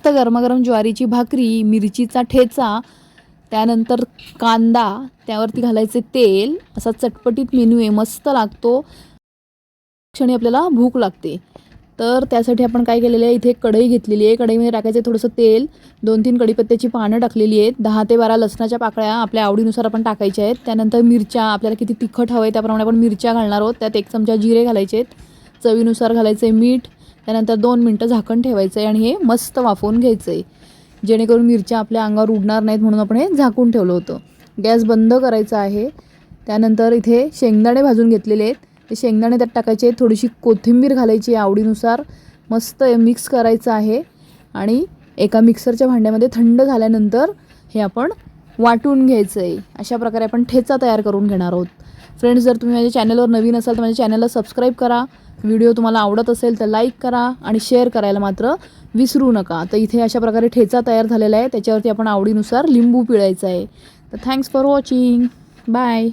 मस्त गरमागरम ज्वारीची भाकरी, मिरचीचा ठेचा, त्यानंतर कांदा, त्यावरती घालायचे तेल, असा चटपटीत मेनू आहे, मस्त लागतो. क्षणी आपल्याला भूक लागते. तर त्यासाठी आपण काय केलेलं आहे, इथे कढई घेतलेली आहे. कढईमध्ये टाकायचं थोडंसं तेल, 2-3 कढीपत्त्याची पानं टाकलेली आहेत, 10 ते 12 लसणाच्या पाकळ्या आपल्या आवडीनुसार आपण टाकायच्या आहेत. त्यानंतर मिरच्या, आपल्याला किती तिखट हवं आहे त्याप्रमाणे आपण मिरच्या घालणार आहोत. त्यात 1 चमचा जिरे घालायचे आहेत, चवीनुसार घालायचं आहे मीठ. त्यानंतर 2 मिनटं झाकण ठेवायचं आहे आणि हे मस्त वाफवून घ्यायचं आहे, जेणेकरून मिरच्या आपल्या अंगावर उडणार नाहीत, म्हणून आपण हे झाकून ठेवलं होतं. गॅस बंद करायचा आहे. त्यानंतर इथे शेंगदाणे भाजून घेतलेले आहेत, ते शेंगदाणे त्यात टाकायचे, थोडीशी कोथिंबीर घालायची आवडीनुसार, मस्त मिक्स करायचं आहे. आणि एका मिक्सरच्या भांड्यामध्ये थंड झाल्यानंतर हे आपण वाटून घ्यायचं आहे. अशा प्रकारे आपण ठेचा तयार करून घेणार आहोत. फ्रेंड्स, जर तुम्ही माझ्या चॅनलवर नवीन असाल तर माझ्या चॅनलला सबस्क्राईब करा. व्हिडिओ तुम्हाला आवडत असेल तर लाईक करा आणि शेअर करायला मात्र विसरू नका. तर इथे अशा प्रकारे ठेचा तयार झालेला आहे, त्याच्यावरती आपण आवडीनुसार लिंबू पिळायचं आहे. तर थँक्स फॉर वॉचिंग. बाय.